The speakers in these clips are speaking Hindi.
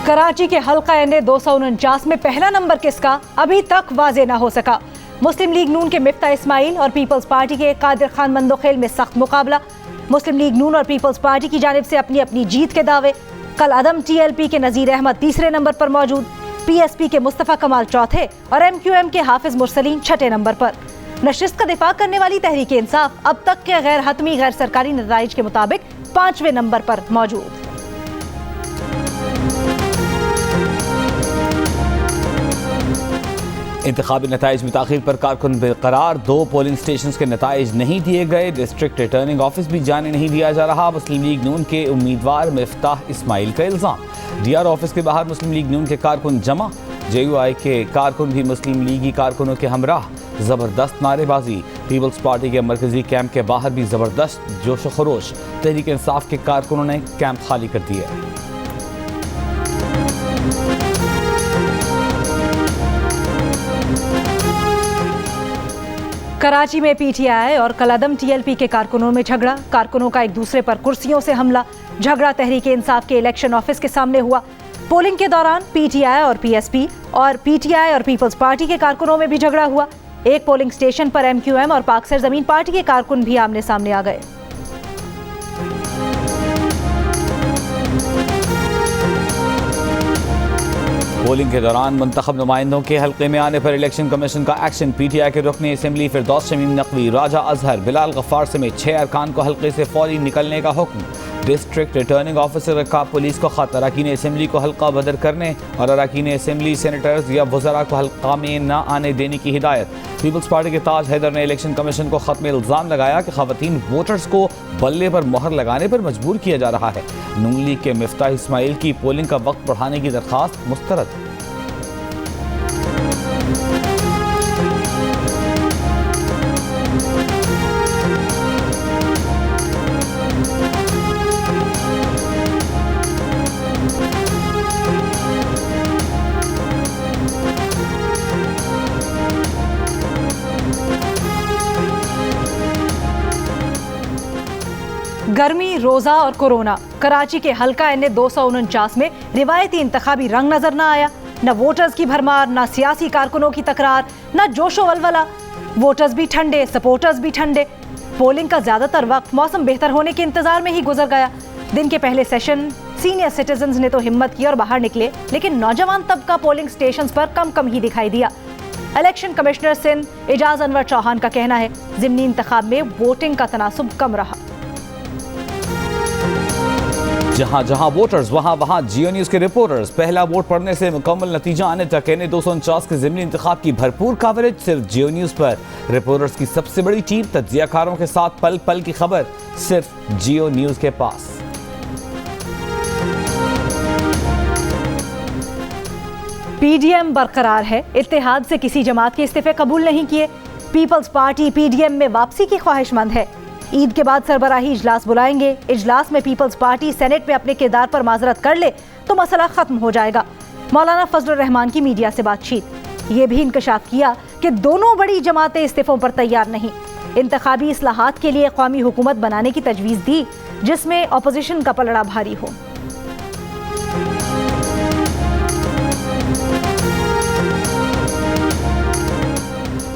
कराची के हल्का एन 249 में पहला नंबर किसका अभी तक वाजे न हो सका। मुस्लिम लीग नून के मिफ्ता इस्माइल और पीपल्स पार्टी के कादिर खान मंदोखेल में सख्त मुकाबला। मुस्लिम लीग नून और पीपल्स पार्टी की जानिब से अपनी अपनी जीत के दावे। कल अदम TLP के नज़ीर अहमद तीसरे नंबर पर मौजूद, PSP के मुस्तफ़ा कमाल चौथे और MQM के हाफिज मुरसलीन छठे नंबर पर। नशिस्त का दिफा करने वाली तहरीक इंसाफ अब तक के गैर हतमी गैर सरकारी नताइज के मुताबिक 5वें नंबर पर मौजूद। इंतखाबी नताइज में ताखीर पर कारकुन बेकरार, 2 पोलिंग स्टेशन के नताइज नहीं दिए गए। डिस्ट्रिक्ट रिटर्निंग ऑफिस भी जाने नहीं दिया जा रहा। मुस्लिम लीग नून के उम्मीदवार मिफ्ताह इस्माइल का इल्जाम। DR ऑफिस के बाहर मुस्लिम लीग नून के कारकुन जमा। JUI के कारकुन भी मुस्लिम लीगी कारकुनों के हमराह। जबरदस्त नारेबाजी। पीपल्स पार्टी के मरकजी कैंप के बाहर भी जबरदस्त जोश व खरोश। तहरीक इंसाफ के कारकुनों ने कैंप खाली कर दिए। कराची में PTI और कलअदम TLP के कारकुनों में झगड़ा। कारकुनों का एक दूसरे पर कुर्सियों से हमला। झगड़ा तहरीक इंसाफ के इलेक्शन ऑफिस के सामने हुआ। पोलिंग के दौरान PTI और PSP और PTI और पीपल्स पार्टी के कारकुनों में भी झगड़ा हुआ। एक पोलिंग स्टेशन पर MQM और पाक सरजमीन पार्टी के कारकुन भी आमने सामने आ गए। पोलिंग के दौरान मुंतखब नुमाइंदों के हल्के में आने पर इलेक्शन कमीशन का एक्शन। PTI के रुकन असम्बली फिरदौस शमीम नकवी, राजा अजहर, बिलाल गफ्फार समेत 6 अरकान को हल्के से फौरी निकलने का हुक्म। डिस्ट्रिक्ट रिटर्निंग ऑफिसर का पुलिस को खत अरकान असम्बली को हल्का बदर करने और अरकान असम्बली सेनेटर्स या वज़रा को हल्का में न आने देने की हिदायत। पीपल्स पार्टी के ताज हैदर ने इलेक्शन कमीशन को खत में इल्ज़ाम लगाया कि ख़वातीन वोटर्स को बल्ले पर मोहर लगाने पर मजबूर किया जा रहा है। नून लीग के मिफ्ताह इस्माइल की पोलिंग का वक्त बढ़ाने की दरख्वास्त मुस्तरद। गर्मी, रोजा और कोरोना। कराची के हल्का एन 249 में रिवायती इंतखाबी रंग नजर न आया। न वोटर्स की भरमार, न सियासी कारकुनों की तकरार, न जोशो वलवला। वोटर्स भी ठंडे, सपोर्टर्स भी ठंडे। पोलिंग का ज्यादातर वक्त मौसम बेहतर होने के इंतजार में ही गुजर गया। दिन के पहले सेशन सीनियर सिटीजन्स ने तो हिम्मत की और बाहर निकले, लेकिन नौजवान तबका पोलिंग स्टेशन पर कम ही दिखाई दिया। इलेक्शन कमिश्नर सिंध एजाज अनवर चौहान का कहना है, ज़िमनी इंतखाब में वोटिंग का तनासुब कम रहा। जहां जहां वोटर्स वहां वहां जियो न्यूज के रिपोर्टर्स। पहला वोट पड़ने से मुकम्मल नतीजा आने तक एन 249 के ज़िमनी इंतखाब की भरपूर कवरेज सिर्फ जियो न्यूज पर। रिपोर्टर्स की सबसे बड़ी टीम तज्जियाकारों के साथ पल पल की खबर सिर्फ जियो न्यूज के पास। PDM बरकरार है। इत्तेहाद से किसी जमात के इस्तीफे कबूल नहीं किए। पीपल्स पार्टी PDM में वापसी की ख्वाहिशमंद है। ईद के बाद सरबराही इजलास बुलाएंगे। इजलास में पीपल्स पार्टी सेनेट में अपने किरदार पर माजरत कर ले तो मसला खत्म हो जाएगा। मौलाना फजलुर रहमान की मीडिया से बातचीत। ये भी इंकशाफ किया कि दोनों बड़ी जमातें इस्तीफों पर तैयार नहीं। इंतखाबी इस्लाहात के लिए कौमी हुकूमत बनाने की तजवीज़ दी, जिसमें अपोजिशन का पलड़ा भारी हो।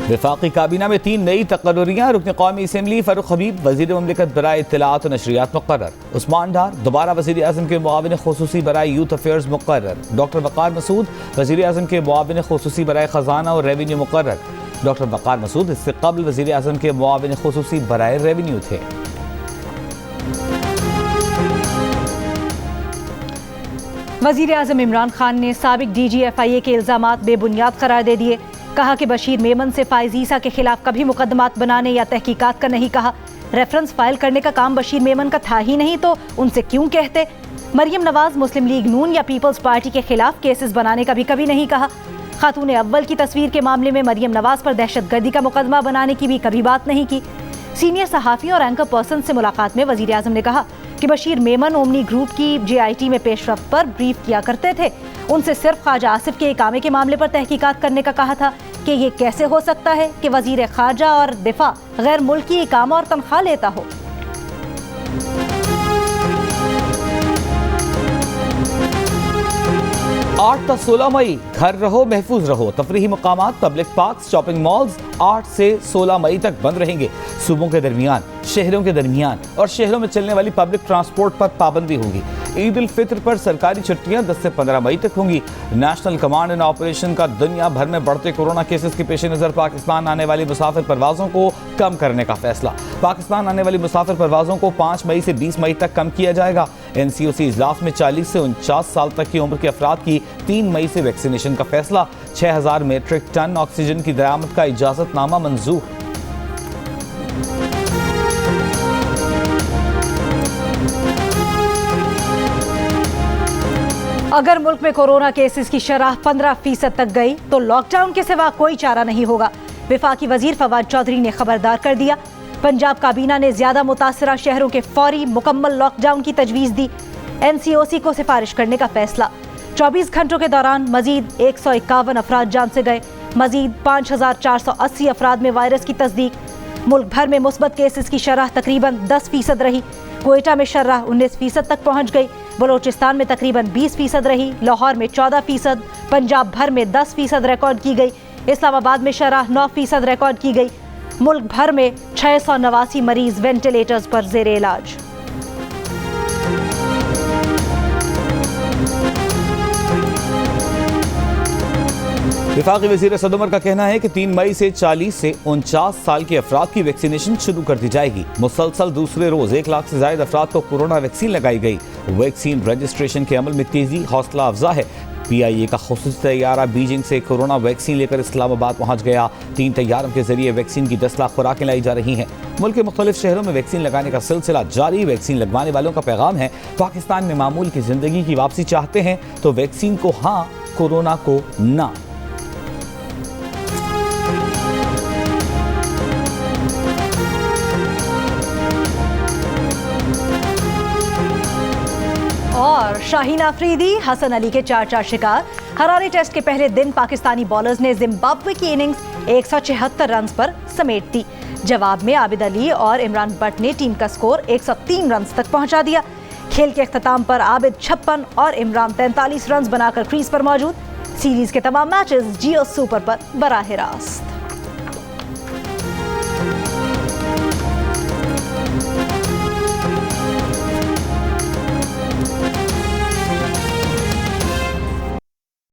वफाकी काबीना में 3 नई तकर्रियाँ। रुकन कौमी असम्बली फ़ारूक हबीब वज़ीर ममलिकत बराए इत्तलाआत व नशरियात मुक़र्रर। उस्मान डार दोबारा वज़ीर आज़म के मुआविन ख़ुसूसी बराए यूथ अफेयर्स मुक़र्रर। डॉक्टर वक़ार मसूद वज़ीर आज़म के मुआविन ख़ुसूसी बराए ख़जाना और रेवेन्यू मुक़र्रर। डॉक्टर वक़ार मसूद इससे कबल वज़ीर आज़म के मुआविन ख़ुसूसी बराए रेवेन्यू थे। वज़ीर आज़म इमरान खान ने साबिक DG FIA के इल्ज़ामात बेबुनियाद करार दे दिए। कहा कि बशीर मेमन से फाइज ईसा के खिलाफ कभी मुकदमात बनाने या तहकीकात का नहीं कहा। रेफरेंस फाइल करने का काम बशीर मेमन का था ही नहीं तो उनसे क्यों कहते। मरियम नवाज मुस्लिम लीग नून या पीपल्स पार्टी के खिलाफ केसेस बनाने का भी कभी नहीं कहा। खातून अव्वल की तस्वीर के मामले में मरियम नवाज पर दहशतगर्दी का मुकदमा बनाने की भी कभी बात नहीं की। सीनियर सहाफ़ी और एंकर पर्सन से मुलाकात में वज़ीर आज़म ने कहा कि बशीर मेमन ओमनी ग्रुप की JIT में पेशरफ्त पर ब्रीफ किया करते थे। उनसे सिर्फ ख्वाजा आसिफ के इकामे के मामले पर तहकीकात करने का कहा था कि ये कैसे हो सकता है कि वज़ीर ख़ारजा और दिफा गैर मुल्की इकामा और तनख्वाह लेता हो। 8 से 16 मई घर रहो महफूज रहो। तफरीही मकामात, पब्लिक पार्क, शॉपिंग मॉल्स 8 से 16 मई तक बंद रहेंगे। सूबों के दरमियान, शहरों के दरमियान और शहरों में चलने वाली पब्लिक ट्रांसपोर्ट पर पाबंदी होगी। ईद उल फित्र पर सरकारी छुट्टियां 10 से 15 मई तक होंगी। नेशनल कमांड एंड ऑपरेशन का दुनिया भर में बढ़ते कोरोना केसेस के पेश नज़र पाकिस्तान आने वाली मुसाफिर परवाज़ों को कम करने का फैसला। पाकिस्तान आने वाली मुसाफिर परवाज़ों को 5 मई से 20 मई तक कम किया जाएगा। NCOC इजलास में 40 से 49 साल तक की उम्र के अफराद की 3 मई से वैक्सीनेशन का फैसला। 6000 मीट्रिक टन ऑक्सीजन की दरामद का इजाजतनामा मंजूर। अगर मुल्क में कोरोना केसेस की शरह 15% तक गई तो लॉकडाउन के सिवा कोई चारा नहीं होगा। विफाकी वजीर फवाद चौधरी ने खबरदार कर दिया। पंजाब काबीना ने ज्यादा मुतासरा शहरों के फौरी मुकम्मल लॉकडाउन की तजवीज दी। NCOC को सिफारिश करने का फैसला। 24 घंटों के दौरान मजीद 151 अफराद जान से गए। मजीद 5480 अफराद में वायरस की तस्दीक। मुल्क भर में मुस्बत केसेस की शरह तकरीबन 10% रही। कोयटा में शरह 19% तक पहुंच गई। बलोचिस्तान में तकरीबन 20% रही। लाहौर में 14%, पंजाब भर में 10% रिकॉर्ड की गई। इस्लामाबाद में शरह 9% रिकॉर्ड की गई। मुल्क भर में 689 मरीज वेंटिलेटर्स पर जेर इलाज। विफाकी वज़ीर सद उमर का कहना है कि 3 मई से 40 से 49 साल के अफराद की वैक्सीनेशन शुरू कर दी जाएगी। मुसलसल दूसरे रोज 1 लाख से ज्यादा अफराद को कोरोना वैक्सीन लगाई गई। वैक्सीन रजिस्ट्रेशन के अमल में तेजी हौसला अफजा है। PIA का खुसूसी तैयारा बीजिंग से कोरोना वैक्सीन लेकर इस्लामाबाद पहुंच गया। 3 तैयारों के जरिए वैक्सीन की 10 लाख खुराकें लाई जा रही हैं। मुल्क के मुख्तलिफ शहरों में वैक्सीन लगाने का सिलसिला जारी। वैक्सीन लगवाने वालों का पैगाम है, पाकिस्तान में मामूल की जिंदगी की वापसी चाहते हैं तो वैक्सीन को हाँ, कोरोना को ना। और शाहीन आफरीदी, हसन अली के 4-4 शिकार। हरारे टेस्ट के पहले दिन पाकिस्तानी बॉलर्स ने जिम्बाब्वे की इनिंग्स 176 रन पर समेट दी। जवाब में आबिद अली और इमरान बट ने टीम का स्कोर 103 रन तक पहुंचा दिया। खेल के अख्ताम पर आबिद 56 और इमरान 43 रन बनाकर क्रीज पर मौजूद। सीरीज के तमाम मैचेस जियो सुपर पर बराह रास्त।